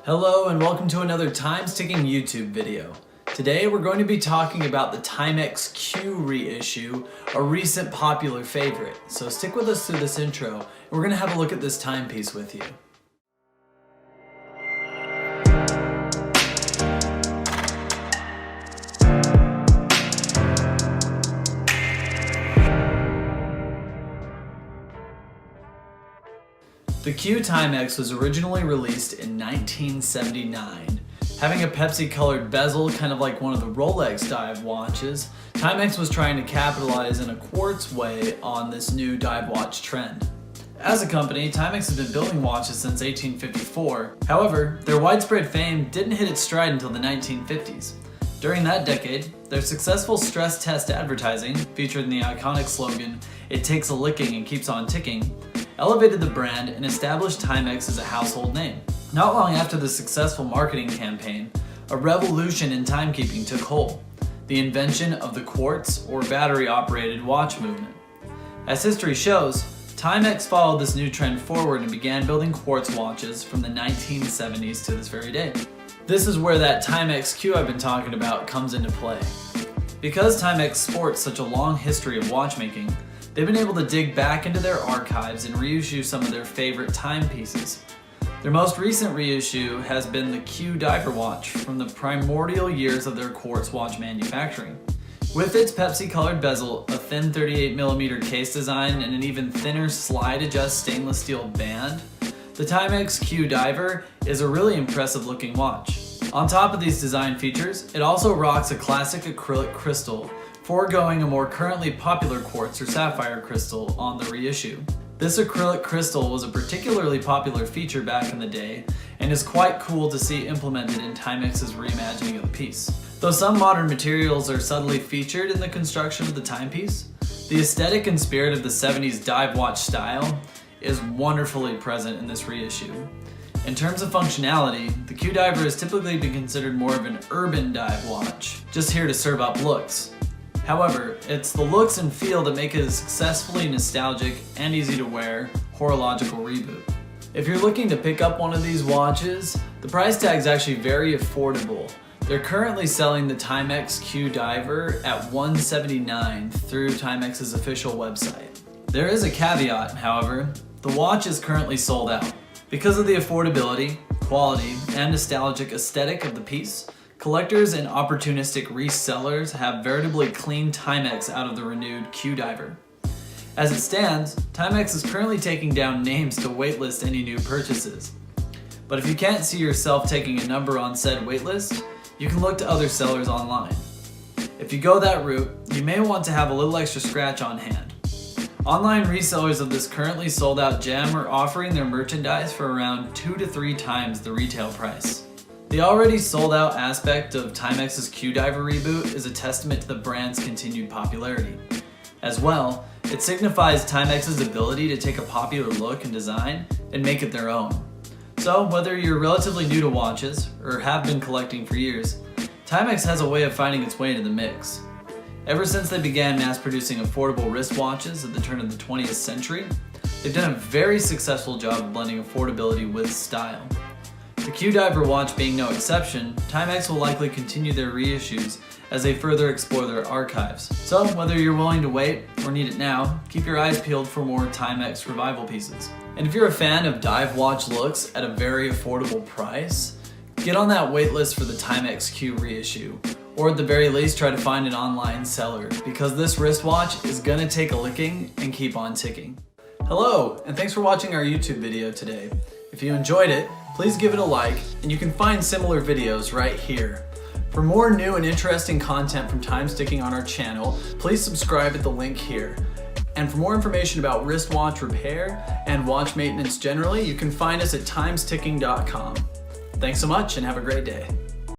Hello and welcome to another time-ticking YouTube video. Today we're going to be talking about the Timex Q reissue, a recent popular favorite. So stick with us through this intro and we're going to have a look at this timepiece with you. The Q Timex was originally released in 1979. Having a Pepsi-colored bezel, kind of like one of the Rolex dive watches, Timex was trying to capitalize in a quartz way on this new dive watch trend. As a company, Timex has been building watches since 1854. However, their widespread fame didn't hit its stride until the 1950s. During that decade, their successful stress test advertising, featured in the iconic slogan, "It takes a licking and keeps on ticking," elevated the brand and established Timex as a household name. Not long after the successful marketing campaign, a revolution in timekeeping took hold, the invention of the quartz or battery-operated watch movement. As history shows, Timex followed this new trend forward and began building quartz watches from the 1970s to this very day. This is where that Timex Q I've been talking about comes into play. Because Timex sports such a long history of watchmaking, they've been able to dig back into their archives and reissue some of their favorite timepieces. Their most recent reissue has been the Q Diver watch from the primordial years of their quartz watch manufacturing. With its Pepsi-colored bezel, a thin 38mm case design, and an even thinner slide-adjust stainless steel band, the Timex Q Diver is a really impressive looking watch. On top of these design features, it also rocks a classic acrylic crystal, foregoing a more currently popular quartz or sapphire crystal on the reissue. This acrylic crystal was a particularly popular feature back in the day and is quite cool to see implemented in Timex's reimagining of the piece. Though some modern materials are subtly featured in the construction of the timepiece, the aesthetic and spirit of the 70s dive watch style is wonderfully present in this reissue. In terms of functionality, the Q Diver has typically been considered more of an urban dive watch, just here to serve up looks. However, it's the looks and feel that make it a successfully nostalgic and easy to wear horological reboot. If you're looking to pick up one of these watches, the price tag is actually very affordable. They're currently selling the Timex Q Diver at $179 through Timex's official website. There is a caveat, however, the watch is currently sold out. Because of the affordability, quality, and nostalgic aesthetic of the piece, collectors and opportunistic resellers have veritably cleaned Timex out of the renewed Q Diver. As it stands, Timex is currently taking down names to waitlist any new purchases. But if you can't see yourself taking a number on said waitlist, you can look to other sellers online. If you go that route, you may want to have a little extra scratch on hand. Online resellers of this currently sold out gem are offering their merchandise for around 2 to 3 times the retail price. The already sold out aspect of Timex's Q Diver reboot is a testament to the brand's continued popularity. As well, it signifies Timex's ability to take a popular look and design and make it their own. So whether you're relatively new to watches or have been collecting for years, Timex has a way of finding its way into the mix. Ever since they began mass producing affordable wristwatches at the turn of the 20th century, they've done a very successful job of blending affordability with style. The Q Diver watch being no exception, Timex will likely continue their reissues as they further explore their archives. So whether you're willing to wait or need it now, keep your eyes peeled for more Timex revival pieces. And if you're a fan of dive watch looks at a very affordable price, get on that waitlist for the Timex Q reissue, or at the very least try to find an online seller, because this wristwatch is gonna take a licking and keep on ticking. Hello, and thanks for watching our YouTube video today. If you enjoyed it, please give it a like, and you can find similar videos right here. For more new and interesting content from Timesticking on our channel, please subscribe at the link here. And for more information about wristwatch repair and watch maintenance generally, you can find us at timesticking.com. Thanks so much and have a great day.